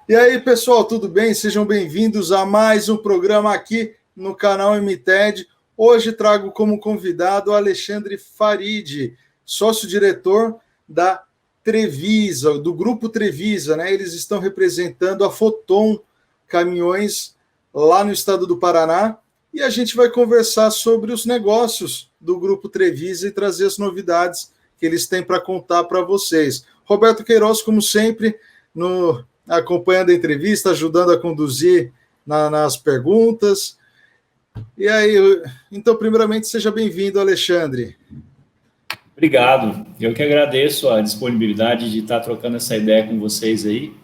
E aí, pessoal, tudo bem? Sejam bem-vindos a mais um programa aqui no canal MTED. Hoje trago como convidado o Alexandre Farid, sócio-diretor da Trevisa, do Grupo Trevisa, né? Eles estão representando a Foton Caminhões lá no estado do Paraná e a gente vai conversar sobre os negócios do Grupo Trevisa e trazer as novidades que eles têm para contar para vocês. Roberto Queiroz, como sempre, acompanhando a entrevista, ajudando a conduzir nas perguntas. E aí, então, primeiramente, seja bem-vindo, Alexandre. Obrigado. Eu que agradeço a disponibilidade de estar trocando essa ideia com vocês aí.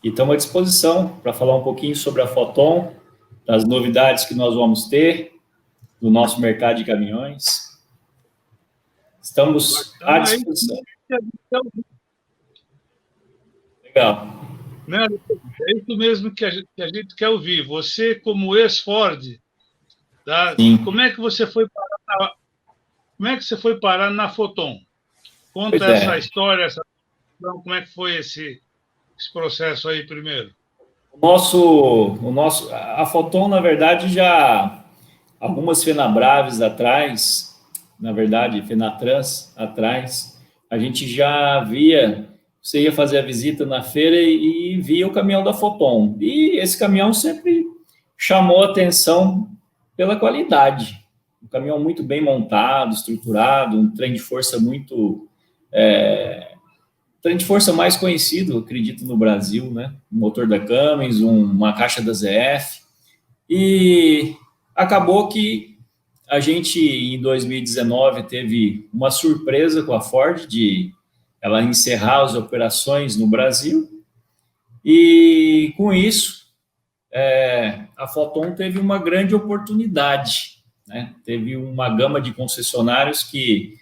E estamos à disposição para falar um pouquinho sobre a Foton, das novidades que nós vamos ter no nosso mercado de caminhões. Estamos à disposição. Legal. É isso mesmo que a gente quer ouvir. Você, como ex-Ford, tá? Como é que você foi parar na Foton? Conta essa história, como é que foi esse processo aí primeiro? A Foton, na verdade, já algumas Fenabraves atrás, na verdade, Fenatrans atrás, a gente já via, você ia fazer a visita na feira e via o caminhão da Foton. E esse caminhão sempre chamou atenção pela qualidade. Um caminhão muito bem montado, estruturado, um trem de força trem de força mais conhecido, acredito, no Brasil, né? Um motor da Cummins, uma caixa da ZF. E acabou que a gente, em 2019, teve uma surpresa com a Ford de ela encerrar as operações no Brasil. E, com isso, a Foton teve uma grande oportunidade, né? Teve uma gama de concessionários que,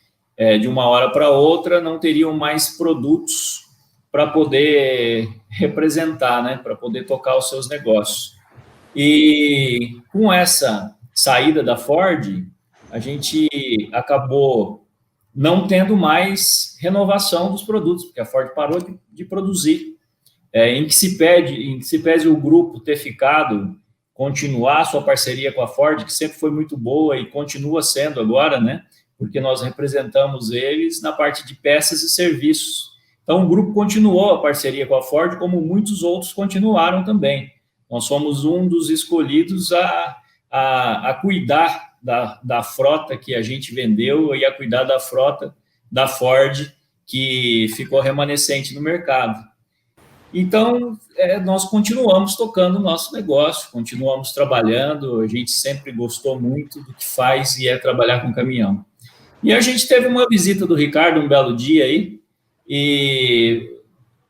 de uma hora para outra, não teriam mais produtos para poder representar, né? Para poder tocar os seus negócios. E com essa saída da Ford, a gente acabou não tendo mais renovação dos produtos, porque a Ford parou de produzir. Em que se pese o grupo ter continuar a sua parceria com a Ford, que sempre foi muito boa e continua sendo agora, né? Porque nós representamos eles na parte de peças e serviços. Então, o grupo continuou a parceria com a Ford, como muitos outros continuaram também. Nós somos um dos escolhidos a cuidar da frota que a gente vendeu e a cuidar da frota da Ford que ficou remanescente no mercado. Então, nós continuamos tocando o nosso negócio, continuamos trabalhando, a gente sempre gostou muito do que faz e é trabalhar com caminhão. E a gente teve uma visita do Ricardo um belo dia aí, e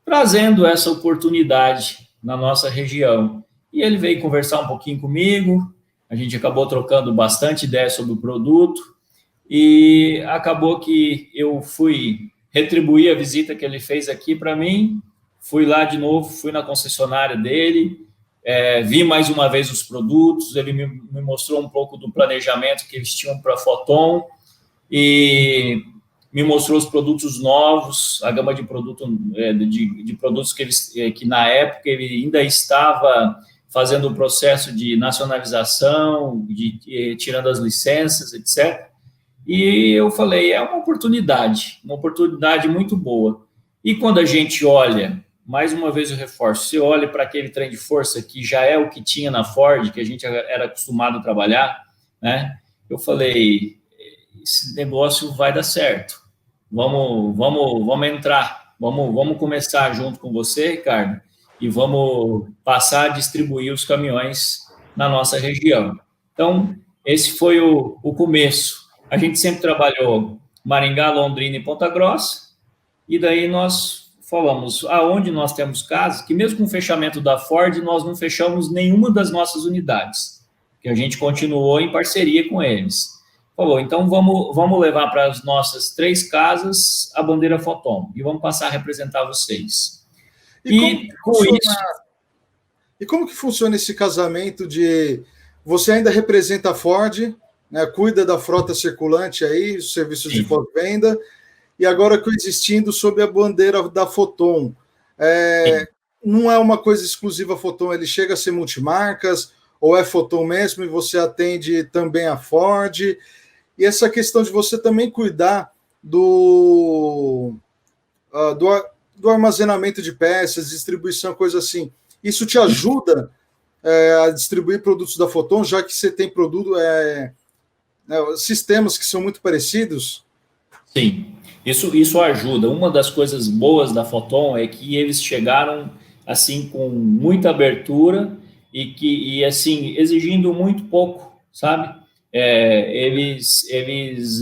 trazendo essa oportunidade na nossa região. E ele veio conversar um pouquinho comigo, a gente acabou trocando bastante ideia sobre o produto, e acabou que eu fui retribuir a visita que ele fez aqui para mim. Fui lá de novo, fui na concessionária dele, vi mais uma vez os produtos, ele me mostrou um pouco do planejamento que eles tinham para a Foton e me mostrou os produtos novos, a gama de produtos que na época ele ainda estava fazendo o processo de nacionalização, tirando as licenças, etc. E eu falei, é uma oportunidade muito boa. E quando a gente olha, mais uma vez eu reforço, você olha para aquele trem de força que já é o que tinha na Ford, que a gente era acostumado a trabalhar, né? Eu falei, esse negócio vai dar certo. Vamos entrar, vamos começar junto com você, Ricardo, e vamos passar a distribuir os caminhões na nossa região. Então, esse foi o começo. A gente sempre trabalhou Maringá, Londrina e Ponta Grossa, e daí nós falamos, aonde nós temos casas, que mesmo com o fechamento da Ford, nós não fechamos nenhuma das nossas unidades, que a gente continuou em parceria com eles. Falou, então vamos levar para as nossas 3 casas a bandeira Foton, e vamos passar a representar vocês. E como que funciona esse casamento de você ainda representa a Ford, né, cuida da frota circulante aí, os serviços de pós-venda, e agora coexistindo sob a bandeira da Foton. não é uma coisa exclusiva Foton, ele chega a ser multimarcas, ou é Foton mesmo, e você atende também a Ford, e essa questão de você também cuidar do armazenamento de peças, distribuição, coisa assim, isso te ajuda a distribuir produtos da Foton, já que você tem sistemas que são muito parecidos? Sim, isso ajuda. Uma das coisas boas da Foton é que eles chegaram assim com muita abertura e assim exigindo muito pouco, sabe? Eles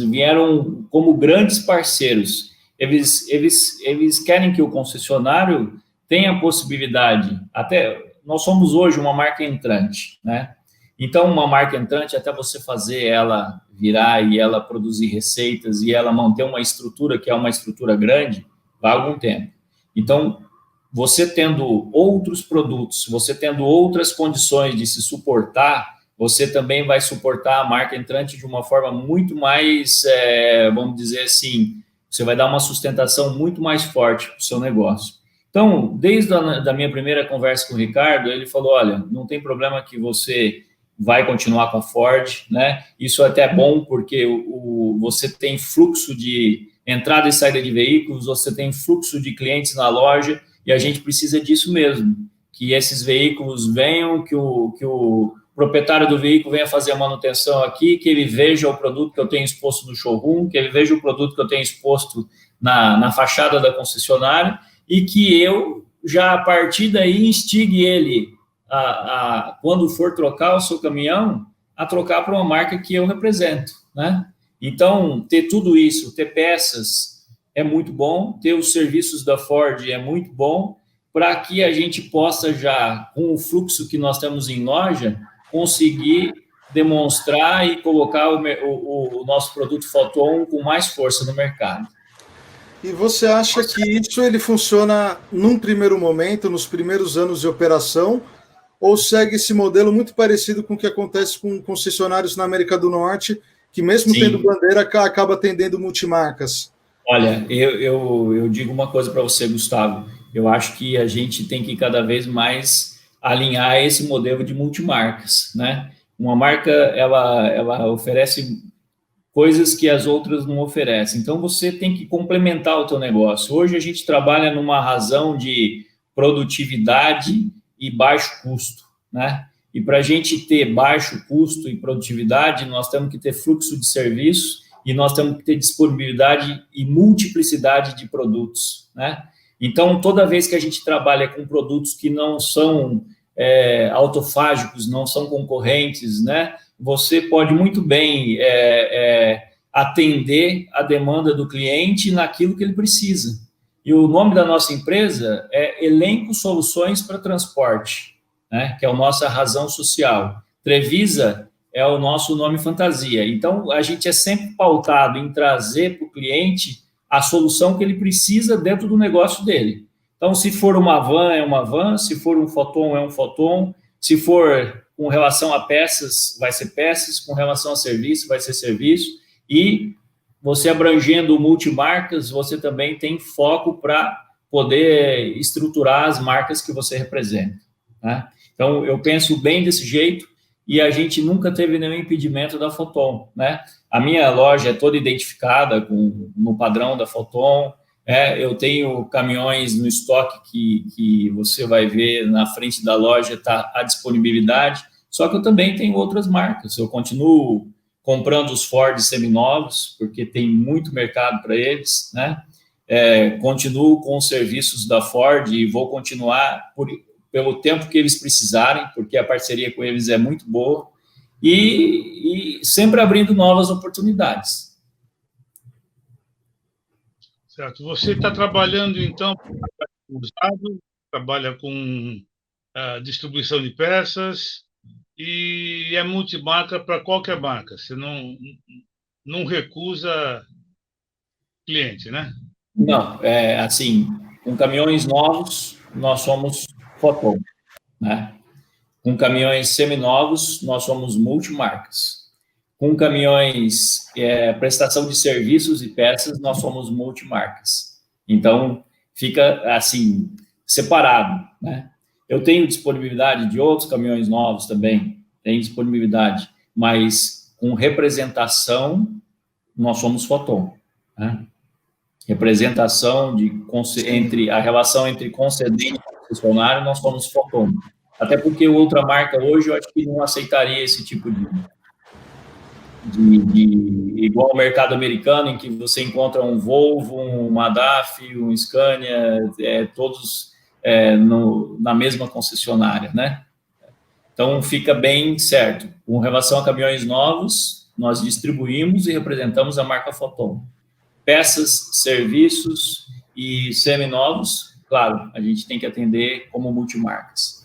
vieram como grandes parceiros. Eles querem que o concessionário tenha a possibilidade. Até nós somos hoje uma marca entrante, né? Então, uma marca entrante, até você fazer ela virar e ela produzir receitas e ela manter uma estrutura que é uma estrutura grande, vai algum tempo. Então, você tendo outros produtos, você tendo outras condições de se suportar, você também vai suportar a marca entrante de uma forma muito mais, vamos dizer assim, você vai dar uma sustentação muito mais forte para o seu negócio. Então, desde a minha primeira conversa com o Ricardo, ele falou, olha, não tem problema que você vai continuar com a Ford, né? Isso é até bom porque você tem fluxo de entrada e saída de veículos, você tem fluxo de clientes na loja e a gente precisa disso mesmo, que esses veículos venham, que o proprietário do veículo venha fazer a manutenção aqui, que ele veja o produto que eu tenho exposto no showroom, que ele veja o produto que eu tenho exposto na fachada da concessionária e que eu já a partir daí instigue ele quando for trocar o seu caminhão, a trocar para uma marca que eu represento, né? Então, ter tudo isso, ter peças é muito bom, ter os serviços da Ford é muito bom, para que a gente possa já, com o fluxo que nós temos em loja, conseguir demonstrar e colocar o nosso produto Foton com mais força no mercado. E você acha que isso ele funciona num primeiro momento, nos primeiros anos de operação, ou segue esse modelo muito parecido com o que acontece com concessionários na América do Norte, que mesmo tendo bandeira, acaba atendendo multimarcas? Olha, eu digo uma coisa para você, Gustavo. Eu acho que a gente tem que cada vez mais alinhar esse modelo de multimarcas, né? Uma marca, ela oferece coisas que as outras não oferecem. Então, você tem que complementar o teu negócio. Hoje, a gente trabalha numa razão de produtividade e baixo custo, né? E para a gente ter baixo custo e produtividade, nós temos que ter fluxo de serviço e nós temos que ter disponibilidade e multiplicidade de produtos, né? Então, toda vez que a gente trabalha com produtos que não são autofágicos, não são concorrentes, né? Você pode muito bem atender a demanda do cliente naquilo que ele precisa. E o nome da nossa empresa é Elenco Soluções para Transporte, né? Que é a nossa razão social. Trevisa é o nosso nome fantasia. Então, a gente é sempre pautado em trazer para o cliente a solução que ele precisa dentro do negócio dele. Então, se for uma van, é uma van, se for um Foton, é um Foton, se for com relação a peças, vai ser peças, com relação a serviço, vai ser serviço, e você abrangendo multimarcas, você também tem foco para poder estruturar as marcas que você representa, né? Então, eu penso bem desse jeito e a gente nunca teve nenhum impedimento da Foton, né? A minha loja é toda identificada no padrão da Foton, eu tenho caminhões no estoque que você vai ver na frente da loja, está à disponibilidade, só que eu também tenho outras marcas, eu continuo comprando os Ford seminovos, porque tem muito mercado para eles, né? Continuo com os serviços da Ford e vou continuar pelo tempo que eles precisarem, porque a parceria com eles é muito boa, e sempre abrindo novas oportunidades. Certo. Você está trabalhando, então, com usado, trabalha com distribuição de peças e é multimarca para qualquer marca. Você não recusa cliente, né? Não, assim, com caminhões novos, nós somos Foton, né? Com caminhões seminovos, nós somos multimarcas. Com caminhões, prestação de serviços e peças, nós somos multimarcas. Então, fica assim, separado, né? Eu tenho disponibilidade de outros caminhões novos também, tem disponibilidade, mas com representação, nós somos Foton, né? Representação entre a relação entre concedente e concessionário, nós somos Foton. Até porque outra marca hoje, eu acho que não aceitaria esse tipo igual ao mercado americano, em que você encontra um Volvo, um Madaf, um Scania, todos na mesma concessionária, né? Então, fica bem certo. Com relação a caminhões novos, nós distribuímos e representamos a marca Foton. Peças, serviços e seminovos, claro, a gente tem que atender como multimarcas.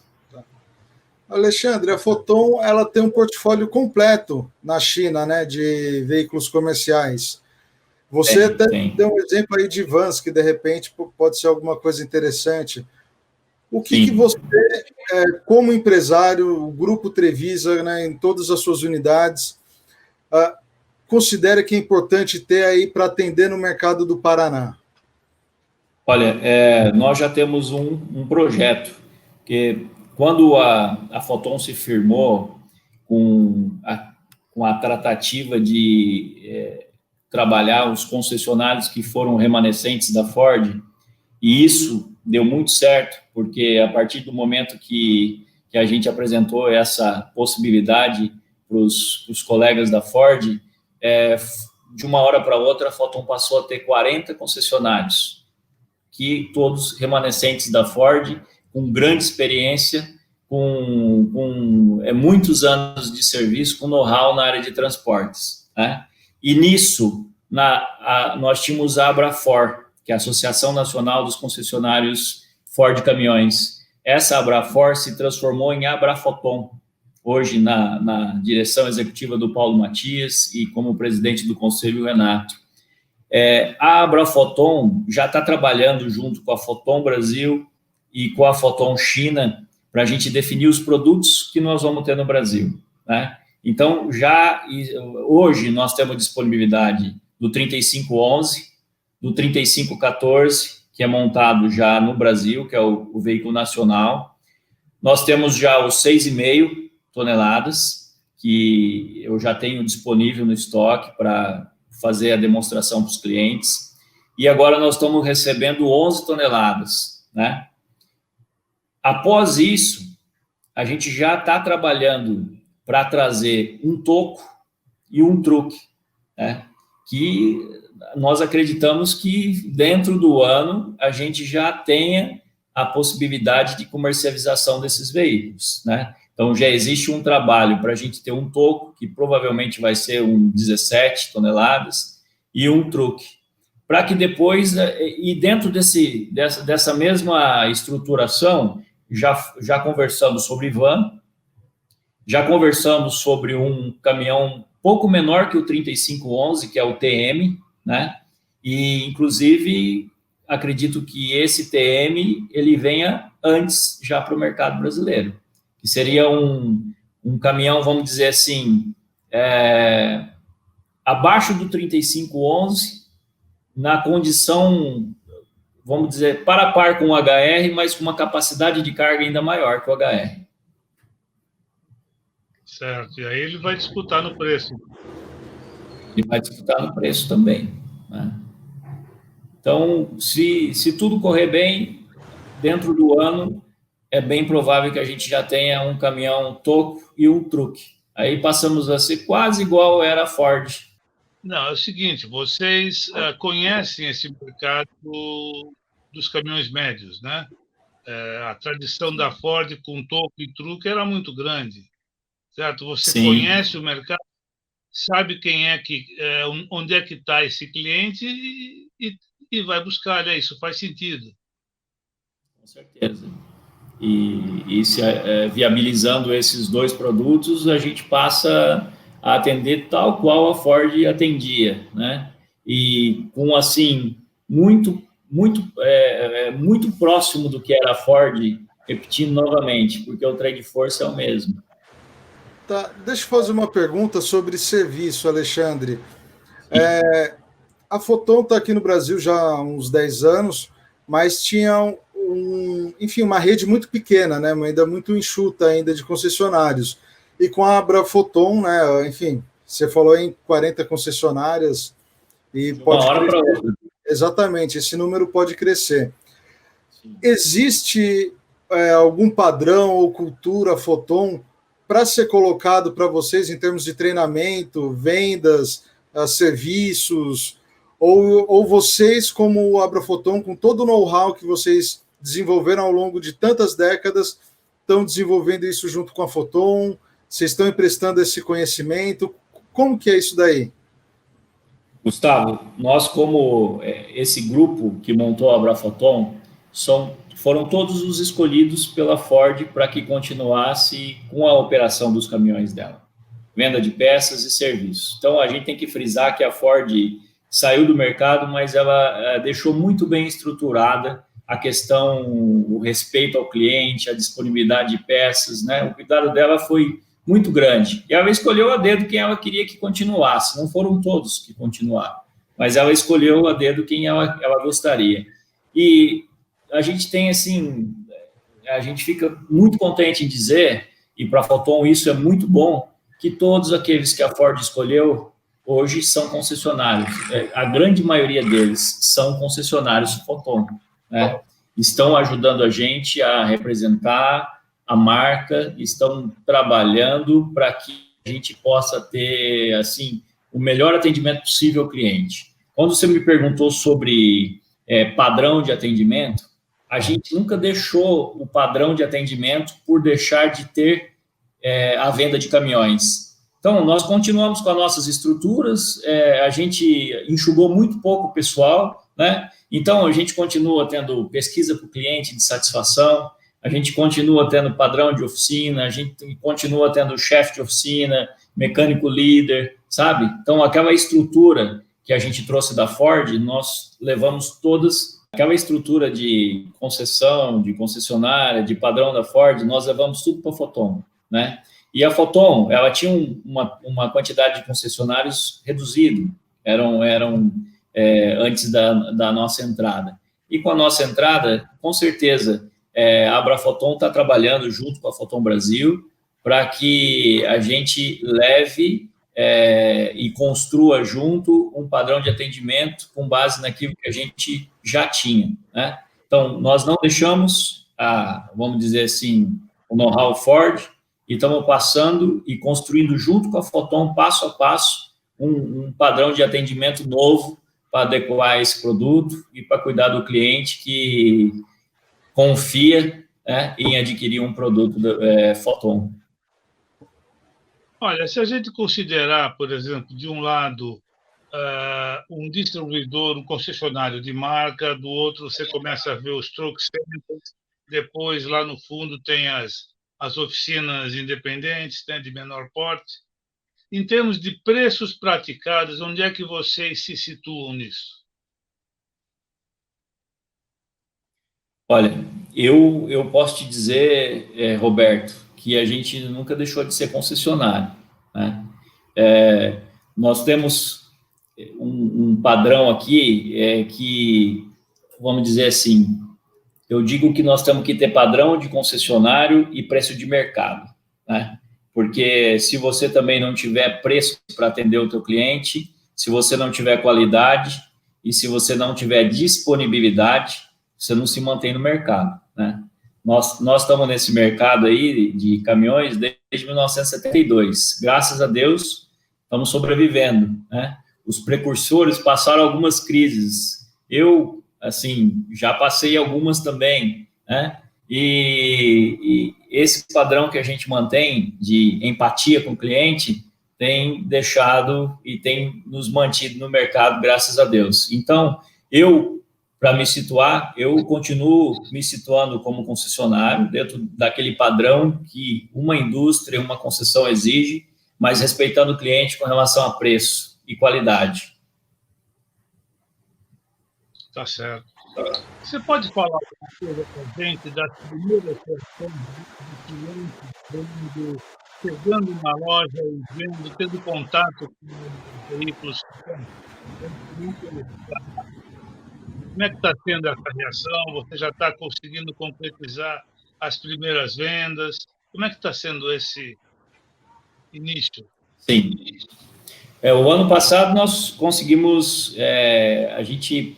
Alexandre, a Foton ela tem um portfólio completo na China, né, de veículos comerciais. Você deu um exemplo aí de vans, que de repente pode ser alguma coisa interessante. O que você, como empresário, o Grupo Trevisa, né, em todas as suas unidades, considera que é importante ter aí para atender no mercado do Paraná? Olha, nós já temos um projeto que, quando a Foton se firmou com a tratativa de trabalhar os concessionários que foram remanescentes da Ford, e isso deu muito certo, porque a partir do momento que a gente apresentou essa possibilidade para os colegas da Ford, de uma hora para outra, a Foton passou a ter 40 concessionários, que todos remanescentes da Ford, com grande experiência, com muitos anos de serviço, com know-how na área de transportes, né? E nisso, nós tínhamos a Abrafor, que é a Associação Nacional dos Concessionários Ford Caminhões. Essa Abrafor se transformou em Abrafoton, hoje na direção executiva do Paulo Matias e como presidente do Conselho, Renato. A Abrafoton já está trabalhando junto com a Foton Brasil e com a Foton China para a gente definir os produtos que nós vamos ter no Brasil, né? Então, hoje nós temos disponibilidade do 3511, do 3514, que é montado já no Brasil, que é o veículo nacional. Nós temos já os 6,5 toneladas, que eu já tenho disponível no estoque para fazer a demonstração para os clientes. E agora nós estamos recebendo 11 toneladas, né? Após isso, a gente já está trabalhando para trazer um toco e um truque, né? Que nós acreditamos que dentro do ano a gente já tenha a possibilidade de comercialização desses veículos, né? Então, já existe um trabalho para a gente ter um toco, que provavelmente vai ser um 17 toneladas, e um truque, para que depois, e dentro dessa mesma estruturação, já conversamos sobre van, já conversamos sobre um caminhão pouco menor que o 3511, que é o TM, né? E, inclusive, acredito que esse TM ele venha antes já para o mercado brasileiro, que seria um caminhão, vamos dizer assim, abaixo do 3511, na condição, vamos dizer, para a par com o HR, mas com uma capacidade de carga ainda maior que o HR. Certo, e aí ele vai disputar no preço. Ele vai disputar no preço também, né? Então, se tudo correr bem, dentro do ano, é bem provável que a gente já tenha um caminhão toco e um truque. Aí passamos a ser quase igual era a Ford. Não, é o seguinte, vocês conhecem esse mercado dos caminhões médios, né? A tradição da Ford com toco e truque era muito grande, certo? Você Sim. Conhece o mercado, sabe onde é que está esse cliente e vai buscar, né? Isso faz sentido. Com certeza. E viabilizando esses dois produtos, a gente passa a atender tal qual a Ford atendia, né? E com, assim, muito próximo do que era a Ford, repetindo novamente, porque o trem de força é o mesmo. Tá, deixa eu fazer uma pergunta sobre serviço, Alexandre. A Foton está aqui no Brasil já há uns 10 anos, mas tinha enfim, uma rede muito pequena, né, ainda muito enxuta ainda de concessionários. E com a Abrafoton, né, enfim, você falou em 40 concessionárias e pode uma hora para outra. Exatamente, esse número pode crescer. Existe algum padrão ou cultura Foton para ser colocado para vocês em termos de treinamento, vendas, serviços, ou vocês, como o Abrafoton, com todo o know-how que vocês desenvolveram ao longo de tantas décadas, estão desenvolvendo isso junto com a Foton? Vocês estão emprestando esse conhecimento? Como que é isso daí? Gustavo, nós, como esse grupo que montou a Abrafoton, foram todos os escolhidos pela Ford para que continuasse com a operação dos caminhões dela, venda de peças e serviços. Então, a gente tem que frisar que a Ford saiu do mercado, mas ela deixou muito bem estruturada a questão, o respeito ao cliente, a disponibilidade de peças, né? O cuidado dela foi muito grande. E ela escolheu a dedo quem ela queria que continuasse. Não foram todos que continuaram, mas ela escolheu a dedo quem ela gostaria. E a gente tem, assim, a gente fica muito contente em dizer, e para a Foton isso é muito bom, que todos aqueles que a Ford escolheu hoje são concessionários. A grande maioria deles são concessionários Foton, né? Estão ajudando a gente a representar a marca, estão trabalhando para que a gente possa ter, assim, o melhor atendimento possível ao cliente. Quando você me perguntou sobre padrão de atendimento, a gente nunca deixou o padrão de atendimento por deixar de ter a venda de caminhões. Então, nós continuamos com as nossas estruturas, a gente enxugou muito pouco o pessoal, né? Então, a gente continua tendo pesquisa para o cliente de satisfação, a gente continua tendo padrão de oficina, a gente continua tendo chefe de oficina, mecânico líder, sabe? Então, aquela estrutura que a gente trouxe da Ford, nós levamos todas, aquela estrutura de concessão, de concessionária, de padrão da Ford, nós levamos tudo para a Foton, né? E a Foton, ela tinha uma quantidade de concessionários reduzido, eram antes da nossa entrada. E com a nossa entrada, com certeza, a Abrafoton está trabalhando junto com a Foton Brasil para que a gente leve e construa junto um padrão de atendimento com base naquilo que a gente já tinha, né? Então, nós não deixamos, vamos dizer assim, o know-how Ford, e estamos passando e construindo junto com a Foton, passo a passo, um padrão de atendimento novo para adequar esse produto e para cuidar do cliente que confia em adquirir um produto da Foton. Olha, se a gente considerar, por exemplo, de um lado, um distribuidor, um concessionário de marca, do outro você começa a ver os truck centers, depois lá no fundo tem as oficinas independentes, né, de menor porte. Em termos de preços praticados, onde é que vocês se situam nisso? Olha, eu posso te dizer, Roberto, que a gente nunca deixou de ser concessionário, né? Nós temos um padrão aqui que, vamos dizer assim, eu digo que nós temos que ter padrão de concessionário e preço de mercado, né? Porque se você também não tiver preço para atender o teu cliente, se você não tiver qualidade e se você não tiver disponibilidade, você não se mantém no mercado, né? Nós estamos nesse mercado aí de caminhões desde 1972. Graças a Deus, estamos sobrevivendo, né? Os precursores passaram algumas crises. Eu, assim, já passei algumas também, né? E esse padrão que a gente mantém de empatia com o cliente tem deixado e tem nos mantido no mercado, graças a Deus. Então, para me situar, eu continuo me situando como concessionário dentro daquele padrão que uma indústria, uma concessão exige, mas respeitando o cliente com relação a preço e qualidade. Tá certo. Você pode falar alguma coisa para a gente da primeira sessão do cliente chegando na loja e vendo, tendo contato com os veículos? Como é que está sendo essa reação? Você já está conseguindo concretizar as primeiras vendas? Como é que está sendo esse início? Sim. O ano passado nós conseguimos, a gente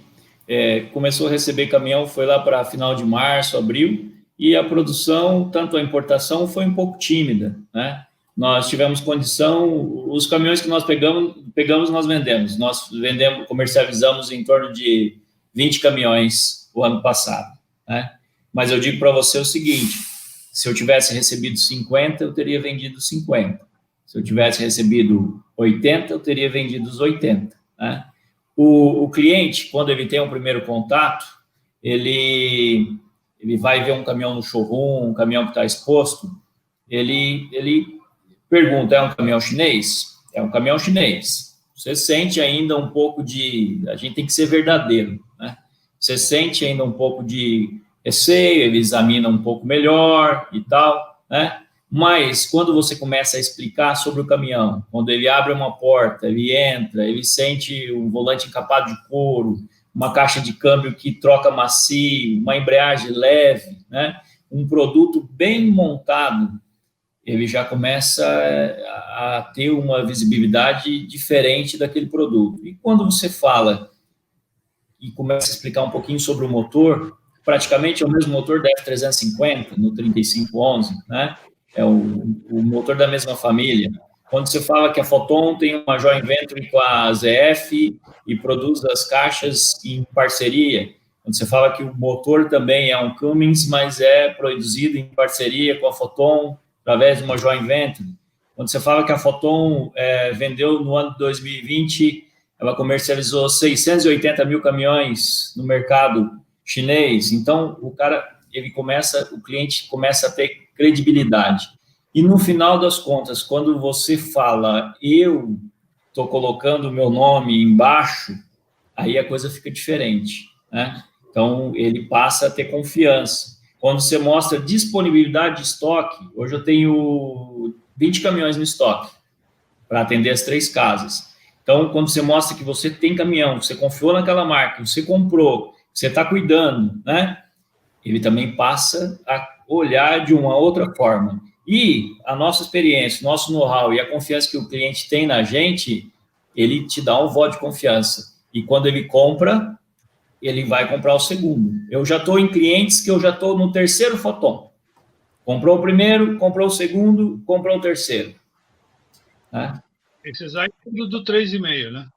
começou a receber caminhão, foi lá para final de março, abril, e a produção, tanto a importação, foi um pouco tímida, né? Nós tivemos condição, os caminhões que nós pegamos nós vendemos. Nós comercializamos em torno de 20 caminhões o ano passado, né? Mas eu digo para você o seguinte, se eu tivesse recebido 50, eu teria vendido 50. Se eu tivesse recebido 80, eu teria vendido os 80, né? O cliente, quando ele tem um primeiro contato, ele vai ver um caminhão no showroom, um caminhão que está exposto, ele pergunta, é um caminhão chinês? É um caminhão chinês. Você sente ainda um pouco de... A gente tem que ser verdadeiro, né? Você sente ainda um pouco de receio, ele examina um pouco melhor e tal, né? Mas quando você começa a explicar sobre o caminhão, quando ele abre uma porta, ele entra, ele sente um volante encapado de couro, uma caixa de câmbio que troca macio, uma embreagem leve, né? Um produto bem montado, ele já começa a ter uma visibilidade diferente daquele produto. E quando você fala e começa a explicar um pouquinho sobre o motor, praticamente é o mesmo motor da F350, no 3511, né? É o motor da mesma família. Quando você fala que a Foton tem uma joint venture com a ZF e produz as caixas em parceria, quando você fala que o motor também é um Cummins, mas é produzido em parceria com a Foton, através de uma joint venture. Quando você fala que a Foton vendeu no ano de 2020, ela comercializou 680 mil caminhões no mercado chinês. Então, o cliente começa a ter credibilidade. E no final das contas, quando você fala, eu estou colocando o meu nome embaixo, aí a coisa fica diferente, né? Então, ele passa a ter confiança. Quando você mostra disponibilidade de estoque, hoje eu tenho 20 caminhões no estoque para atender as 3 casas. Então, quando você mostra que você tem caminhão, você confiou naquela marca, você comprou, você está cuidando, né? Ele também passa a olhar de uma outra forma. E a nossa experiência, nosso know-how e a confiança que o cliente tem na gente, ele te dá um voto de confiança. E quando ele compra, ele vai comprar o segundo. Eu já estou em clientes que eu já estou no terceiro Foton. Comprou o primeiro, comprou o segundo, comprou o terceiro. Né? Esses aí do 3,5, né?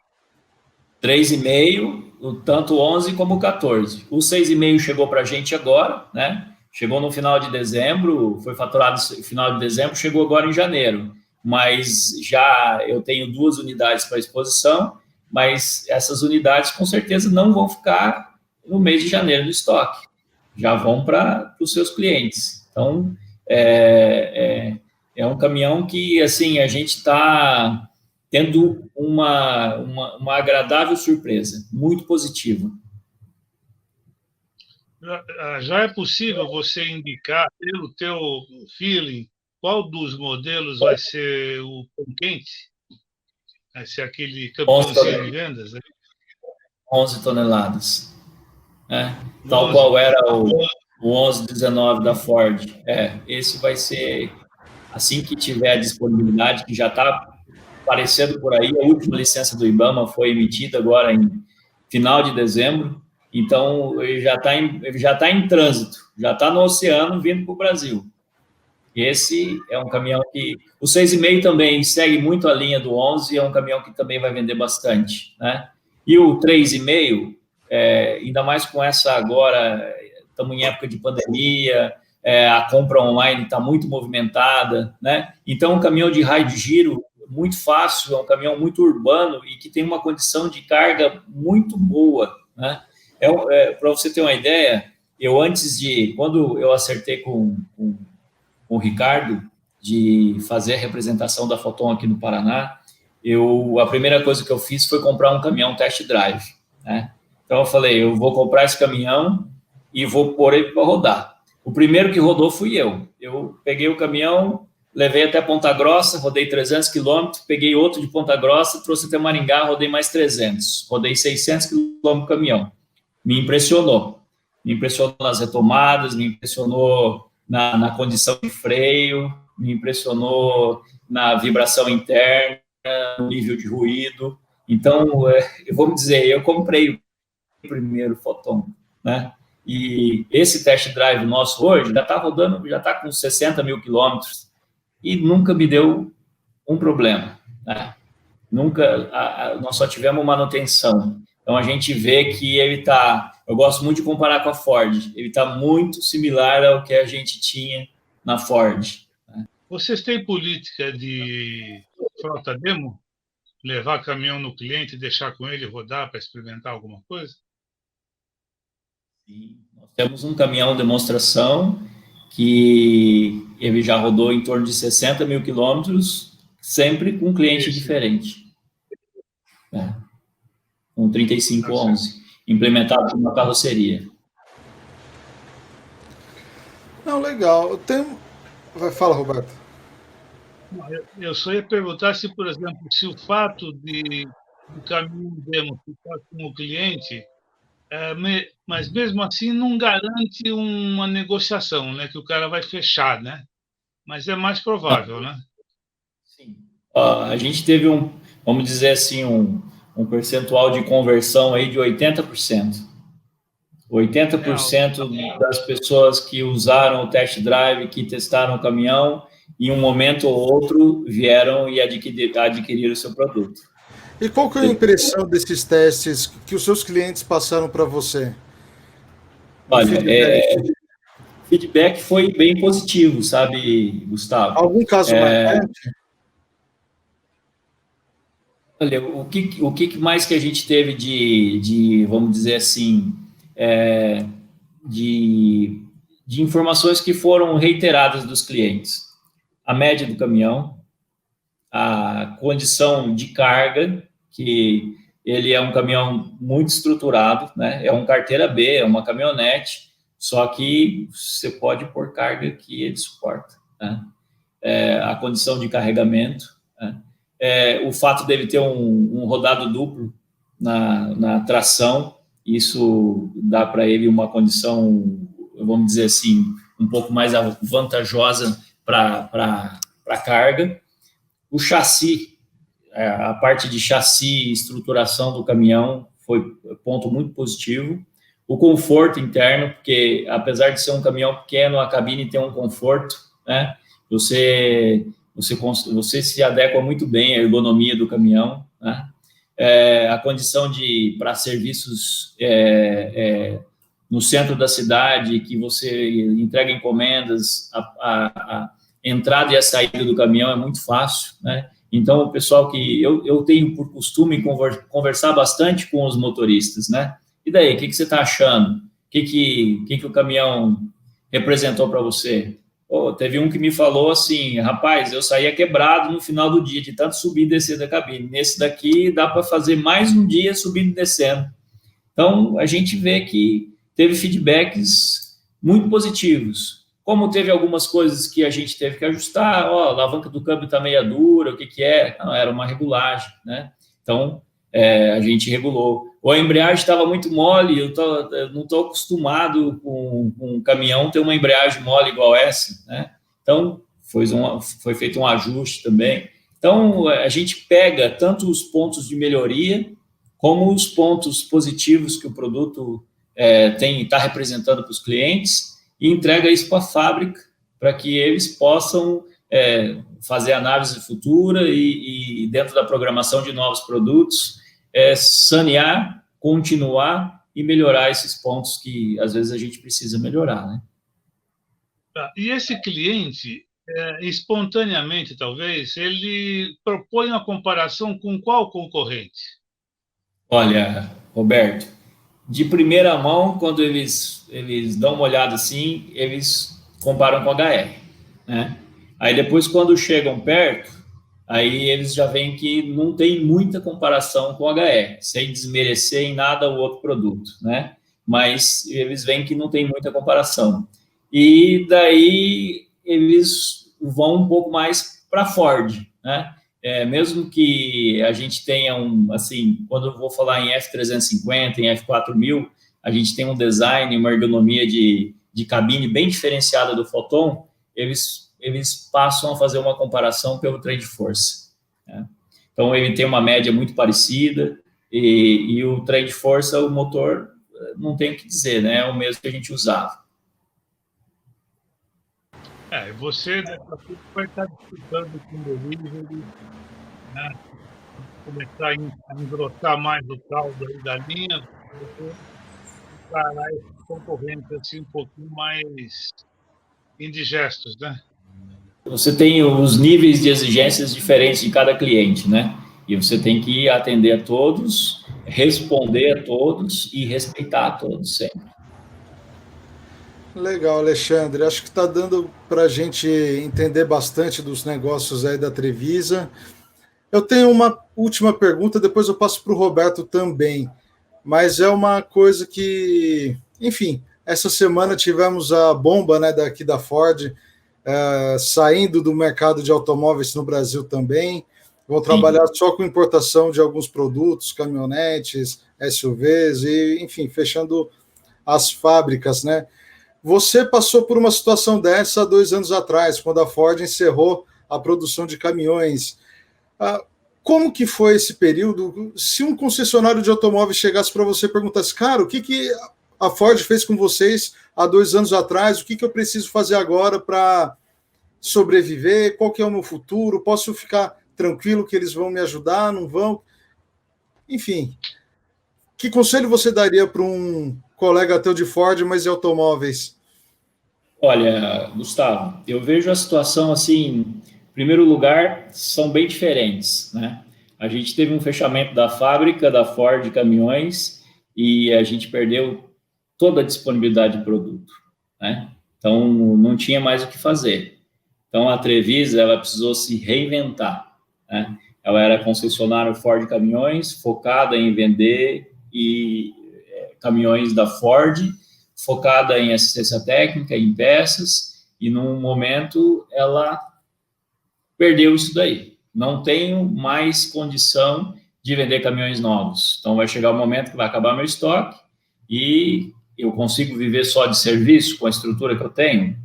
3,5, tanto 11 como 14. O 6,5 chegou para a gente agora, né? Chegou no final de dezembro, foi faturado no final de dezembro, chegou agora em janeiro. Mas já eu tenho 2 unidades para exposição, mas essas unidades com certeza não vão ficar no mês de janeiro no estoque. Já vão para os seus clientes. Então, é um caminhão que, assim, a gente está tendo uma agradável surpresa, muito positiva. Já é possível você indicar, pelo teu feeling, qual dos modelos vai ser o pão quente? Vai ser aquele campeãozinho de vendas? Né? 11 toneladas. Tal qual era o 1119 da Ford. Esse vai ser, assim que tiver a disponibilidade, que já está aparecendo por aí, a última licença do IBAMA foi emitida agora em final de dezembro, então ele já está em trânsito, já está no oceano vindo para o Brasil. Esse é um caminhão que... O 6,5 também segue muito a linha do 11, é um caminhão que também vai vender bastante, né? E o 3,5, ainda mais com essa agora, estamos em época de pandemia, a compra online está muito movimentada, né? Então, um caminhão de raio de giro muito fácil, é um caminhão muito urbano e que tem uma condição de carga muito boa, né? Para você ter uma ideia, quando eu acertei com o Ricardo de fazer a representação da Foton aqui no Paraná, a primeira coisa que eu fiz foi comprar um caminhão test drive, né? Então eu falei, eu vou comprar esse caminhão e vou pôr ele para rodar. O primeiro que rodou fui eu. Eu peguei o caminhão, levei até Ponta Grossa, rodei 300 quilômetros, peguei outro de Ponta Grossa, trouxe até Maringá, rodei mais 300. Rodei 600 quilômetros no caminhão. me impressionou. Me impressionou nas retomadas, me impressionou na condição de freio, me impressionou na vibração interna, no nível de ruído. Então, eu vou me dizer, eu comprei o primeiro Foton, né? E esse test drive nosso hoje já está rodando, já está com 60 mil quilômetros e nunca me deu um problema, né? Nunca, nós só tivemos manutenção. Então, a gente vê que ele está, eu gosto muito de comparar com a Ford, ele está muito similar ao que a gente tinha na Ford. Né? Vocês têm política de frota demo? Levar caminhão no cliente e deixar com ele rodar para experimentar alguma coisa? Sim, nós temos um caminhão demonstração que ele já rodou em torno de 60 mil quilômetros, sempre com um cliente diferente. Né? Um 3511, implementado numa carroceria. Não, legal. Fala, Roberto. Eu só ia perguntar se, por exemplo, se o fato de o caminho demo ficar com o cliente, mas mesmo assim não garante uma negociação, né? Que o cara vai fechar, né? Mas é mais provável, né? Sim. A gente teve vamos dizer assim, um percentual de conversão aí de 80%. 80% das pessoas que usaram o test drive, que testaram o caminhão, em um momento ou outro vieram e adquiriram o seu produto. E qual que é a impressão desses testes que os seus clientes passaram para você? Olha, o feedback foi bem positivo, sabe, Gustavo? Algum caso marcante? Olha, o que mais que a gente teve de vamos dizer assim, de informações que foram reiteradas dos clientes? A média do caminhão, a condição de carga, que ele é um caminhão muito estruturado, né? É um carteira B, é uma caminhonete, só que você pode pôr carga que ele suporta, né? A condição de carregamento, né? O fato dele ter um rodado duplo na tração, isso dá para ele uma condição, vamos dizer assim, um pouco mais vantajosa para carga. O chassi, a parte de chassi e estruturação do caminhão foi ponto muito positivo. O conforto interno, porque apesar de ser um caminhão pequeno, a cabine tem um conforto, né? Você se adequa muito bem à ergonomia do caminhão, né? A condição para serviços no centro da cidade, que você entrega encomendas, a entrada e a saída do caminhão é muito fácil, né? Então, o pessoal que eu tenho por costume conversar bastante com os motoristas, né? E daí, o que você está achando? O que o caminhão representou para você? Teve um que me falou assim, rapaz, eu saía quebrado no final do dia, de tanto subir e descer da cabine. Nesse daqui, dá para fazer mais um dia subindo e descendo. Então, a gente vê que teve feedbacks muito positivos. Como teve algumas coisas que a gente teve que ajustar, a alavanca do câmbio está meia dura, o que é? Não, era uma regulagem, né? Então, a gente regulou. Ou a embreagem estava muito mole, eu não estou acostumado com um caminhão ter uma embreagem mole igual essa, né? Então, foi feito um ajuste também. Então, a gente pega tanto os pontos de melhoria, como os pontos positivos que o produto está representando para os clientes, e entrega isso para a fábrica, para que eles possam fazer análise futura e dentro da programação de novos produtos, sanear, continuar e melhorar esses pontos que, às vezes, a gente precisa melhorar, né? E esse cliente, espontaneamente, talvez, ele propõe uma comparação com qual concorrente? Olha, Roberto, de primeira mão, quando eles dão uma olhada assim, eles comparam com a HR, né? Aí depois, quando chegam perto, aí eles já veem que não tem muita comparação com a HR, sem desmerecer em nada o outro produto, né? Mas eles veem que não tem muita comparação. E daí eles vão um pouco mais para a Ford, né? Mesmo que a gente tenha assim, quando eu vou falar em F350, em F4000, a gente tem um design, uma ergonomia de cabine bem diferenciada do Foton, eles passam a fazer uma comparação pelo trem de força, né? Então, ele tem uma média muito parecida, e o trem de força, o motor, não tem o que dizer, né? É o mesmo que a gente usava. Você daqui a pouco vai estar disputando com o delivery, né? Começar a engrossar mais o caldo aí da linha, encarar esses concorrentes assim um pouquinho mais indigestos, né? Você tem os níveis de exigências diferentes de cada cliente, né? E você tem que atender a todos, responder a todos e respeitar a todos sempre. Legal, Alexandre. Acho que está dando para a gente entender bastante dos negócios aí da Trevisa. Eu tenho uma última pergunta, depois eu passo para o Roberto também. Mas é uma coisa que, enfim, essa semana tivemos a bomba, né, daqui da Ford, saindo do mercado de automóveis no Brasil também. Vão trabalhar só com importação de alguns produtos, caminhonetes, SUVs, e, enfim, fechando as fábricas, né? Você passou por uma situação dessa há 2 anos atrás, quando a Ford encerrou a produção de caminhões. Como que foi esse período? Se um concessionário de automóveis chegasse para você e perguntasse, cara, o que a Ford fez com vocês há 2 anos atrás? O que eu preciso fazer agora para sobreviver? Qual que é o meu futuro? Posso ficar tranquilo que eles vão me ajudar? Não vão? Enfim, que conselho você daria para um colega teu de Ford, mas de automóveis? Olha, Gustavo, eu vejo a situação assim, em primeiro lugar, são bem diferentes, né? A gente teve um fechamento da fábrica da Ford Caminhões e a gente perdeu toda a disponibilidade de produto, né? Então, não tinha mais o que fazer. Então, a Trevisa, ela precisou se reinventar, né? Ela era concessionária Ford Caminhões, focada em vender caminhões da Ford, focada em assistência técnica, em peças, e num momento ela perdeu isso daí. Não tenho mais condição de vender caminhões novos. Então vai chegar o momento que vai acabar meu estoque e eu consigo viver só de serviço com a estrutura que eu tenho?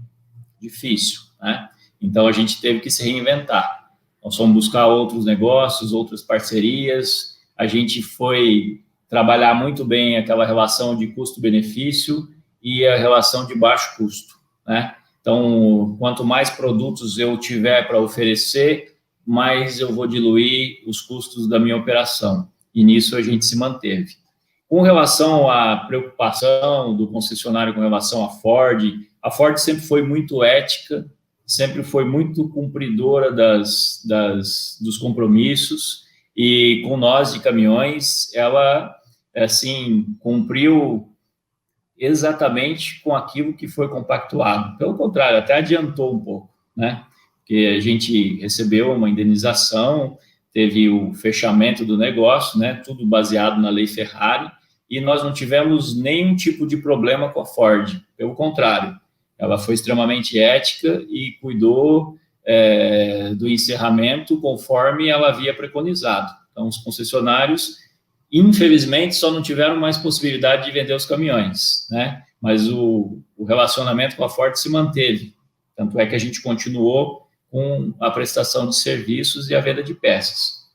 Difícil, né? Então a gente teve que se reinventar. Nós fomos buscar outros negócios, outras parcerias, a gente foi trabalhar muito bem aquela relação de custo-benefício e a relação de baixo custo, né? Então, quanto mais produtos eu tiver para oferecer, mais eu vou diluir os custos da minha operação. E nisso a gente se manteve. Com relação à preocupação do concessionário com relação à a Ford sempre foi muito ética, sempre foi muito cumpridora dos compromissos, e com nós de caminhões, ela, assim, cumpriu exatamente com aquilo que foi compactuado. Pelo contrário, até adiantou um pouco, né? Porque a gente recebeu uma indenização, teve o fechamento do negócio, né? Tudo baseado na lei Ferrari, e nós não tivemos nenhum tipo de problema com a Ford. Pelo contrário, ela foi extremamente ética e cuidou do encerramento conforme ela havia preconizado. Então, os concessionários, infelizmente, só não tiveram mais possibilidade de vender os caminhões, né? Mas o relacionamento com a Ford se manteve. Tanto é que a gente continuou com a prestação de serviços e a venda de peças.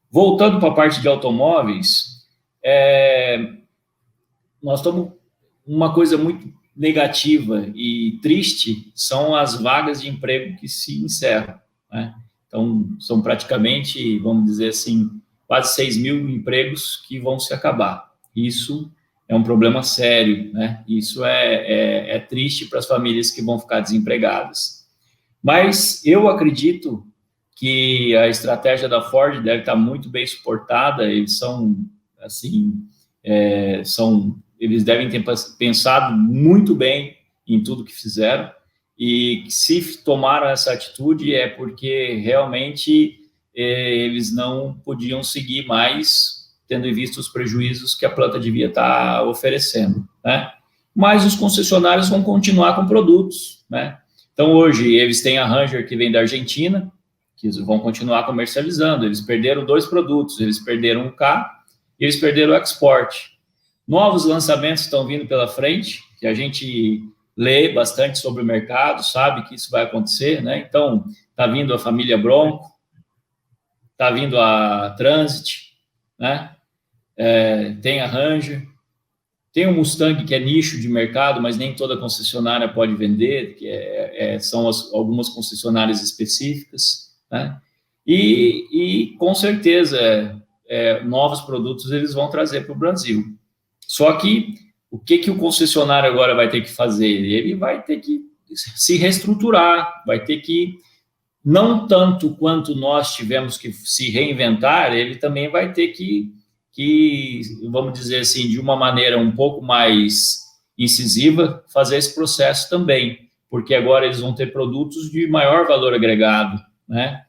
Voltando para a parte de automóveis, nós estamos uma coisa muito negativa e triste são as vagas de emprego que se encerram, né? Então, são praticamente, vamos dizer assim, quase 6 mil empregos que vão se acabar. Isso é um problema sério, né? Isso é triste para as famílias que vão ficar desempregadas. Mas eu acredito que a estratégia da Ford deve estar muito bem suportada. Eles são, assim, eles devem ter pensado muito bem em tudo que fizeram, e se tomaram essa atitude é porque realmente eles não podiam seguir mais, tendo em vista os prejuízos que a planta devia estar oferecendo, né? Mas os concessionários vão continuar com produtos, né? Então, hoje, eles têm a Ranger, que vem da Argentina, que vão continuar comercializando. Eles perderam 2 produtos, eles perderam o K e eles perderam o Export. Novos lançamentos estão vindo pela frente, que a gente lê bastante sobre o mercado, sabe que isso vai acontecer, né? Então, está vindo a família Bronco, está vindo a Transit, né? Tem a Ranger, tem o Mustang, que é nicho de mercado, mas nem toda concessionária pode vender, que são algumas concessionárias específicas, né? E com certeza, novos produtos eles vão trazer para o Brasil. Só que o que o concessionário agora vai ter que fazer? Ele vai ter que se reestruturar, vai ter que, não tanto quanto nós tivemos que se reinventar, ele também vai ter que, vamos dizer assim, de uma maneira um pouco mais incisiva, fazer esse processo também, porque agora eles vão ter produtos de maior valor agregado, né?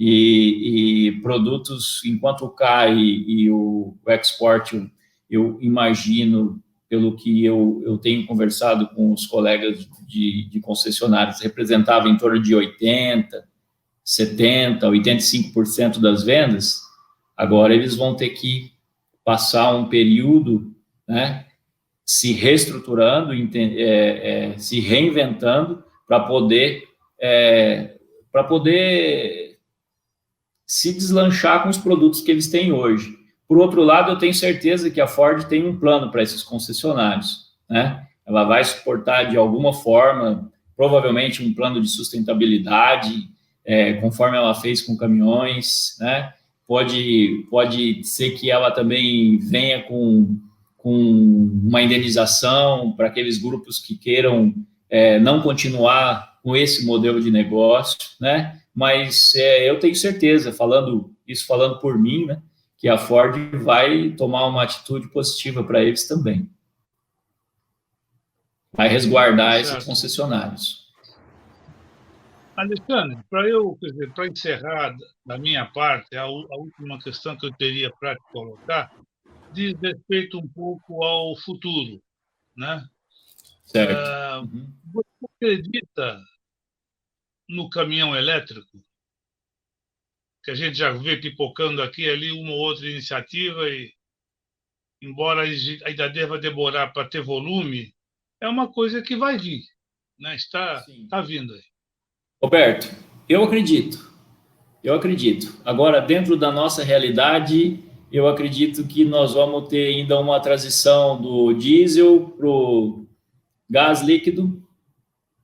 E produtos, enquanto o CAI e o Export, eu imagino, pelo que eu tenho conversado com os colegas de concessionários, representava em torno de 80%, 70%, 85% das vendas. Agora eles vão ter que passar um período, né, se reestruturando, se reinventando para poder se deslanchar com os produtos que eles têm hoje. Por outro lado, eu tenho certeza que a Ford tem um plano para esses concessionários, né? Ela vai suportar de alguma forma, provavelmente um plano de sustentabilidade, conforme ela fez com caminhões, né? Pode ser que ela também venha com uma indenização para aqueles grupos que queiram não continuar com esse modelo de negócio, né? Mas eu tenho certeza, falando por mim, né, que a Ford vai tomar uma atitude positiva para eles também. Vai resguardar esses concessionários. Alexandre, para encerrar da minha parte, a última questão que eu teria para te colocar diz respeito um pouco ao futuro, né? Certo. Você acredita no caminhão elétrico? Que a gente já vê pipocando aqui ali uma ou outra iniciativa e, embora ainda deva demorar para ter volume, é uma coisa que vai vir, né? Está vindo aí. Roberto, eu acredito. Agora, dentro da nossa realidade, eu acredito que nós vamos ter ainda uma transição do diesel para o gás líquido,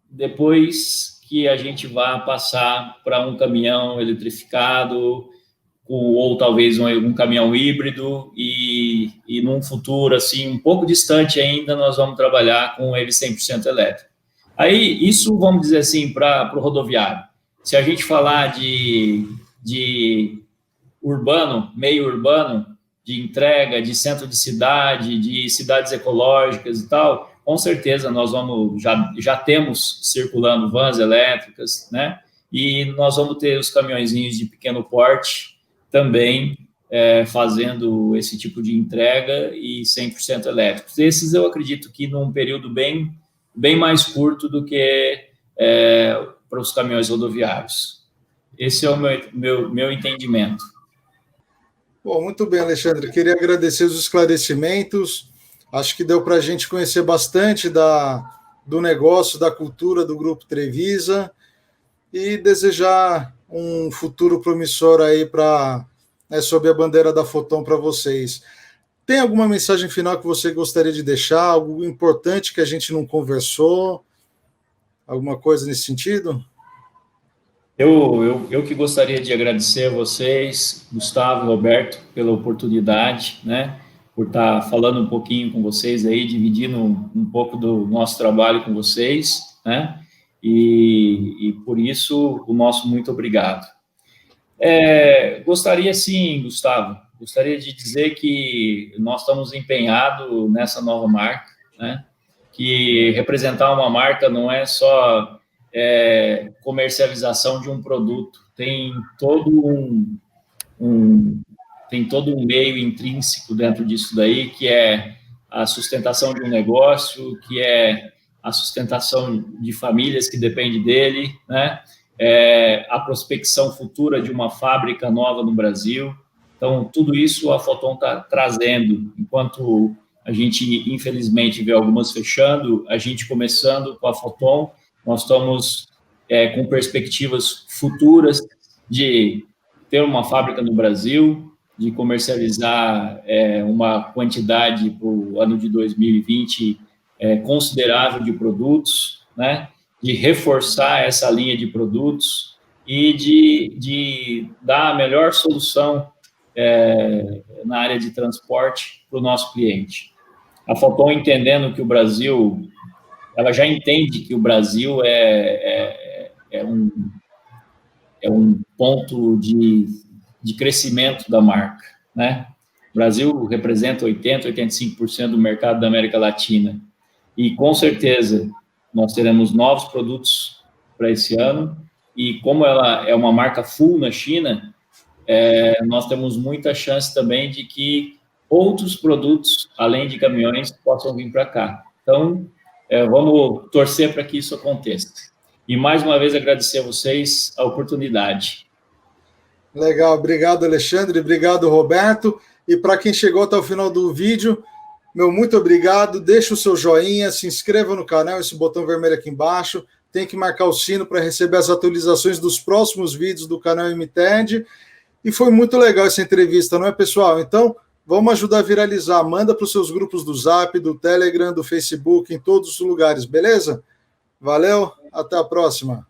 depois que a gente vai passar para um caminhão eletrificado, ou talvez um caminhão híbrido, e num futuro assim um pouco distante ainda, nós vamos trabalhar com ele 100% elétrico. Aí, isso, vamos dizer assim, para o rodoviário. Se a gente falar de urbano, meio urbano, de entrega, de centro de cidade, de cidades ecológicas e tal, com certeza nós já temos circulando vans elétricas, né? E nós vamos ter os caminhõezinhos de pequeno porte também fazendo esse tipo de entrega e 100% elétricos. Esses eu acredito que num período bem mais curto do que para os caminhões rodoviários. Esse é o meu entendimento. Bom, muito bem, Alexandre. Queria agradecer os esclarecimentos. Acho que deu para a gente conhecer bastante do negócio, da cultura do Grupo Trevisa e desejar um futuro promissor aí sob a bandeira da Foton para vocês. Tem alguma mensagem final que você gostaria de deixar? Algo importante que a gente não conversou? Alguma coisa nesse sentido? Eu que gostaria de agradecer a vocês, Gustavo e Roberto, pela oportunidade, né? Por estar falando um pouquinho com vocês aí, dividindo um pouco do nosso trabalho com vocês, né? E por isso, o nosso muito obrigado. Gostaria sim, Gustavo, de dizer que nós estamos empenhados nessa nova marca, né? Que representar uma marca não é só comercialização de um produto, tem todo um meio intrínseco dentro disso daí, que é a sustentação de um negócio, que é a sustentação de famílias que dependem dele, né? A prospecção futura de uma fábrica nova no Brasil. Então, tudo isso a Foton está trazendo, enquanto a gente, infelizmente, vê algumas fechando, a gente começando com a Foton, nós estamos com perspectivas futuras de ter uma fábrica no Brasil, de comercializar uma quantidade para o ano de 2020 considerável de produtos, né? De reforçar essa linha de produtos e de dar a melhor solução na área de transporte para o nosso cliente. A Foton, entendendo que o Brasil, ela já entende que o Brasil é um ponto de crescimento da marca, né? O Brasil representa 80%, 85% do mercado da América Latina. E, com certeza, nós teremos novos produtos para esse ano. E, como ela é uma marca full na China, nós temos muita chance também de que outros produtos, além de caminhões, possam vir para cá. Então, vamos torcer para que isso aconteça. E, mais uma vez, agradecer a vocês a oportunidade. Legal, obrigado, Alexandre, obrigado, Roberto. E para quem chegou até o final do vídeo, meu muito obrigado. Deixa o seu joinha, se inscreva no canal, esse botão vermelho aqui embaixo. Tem que marcar o sino para receber as atualizações dos próximos vídeos do canal MTED. E foi muito legal essa entrevista, não é, pessoal? Então, vamos ajudar a viralizar. Manda para os seus grupos do Zap, do Telegram, do Facebook, em todos os lugares, beleza? Valeu, até a próxima.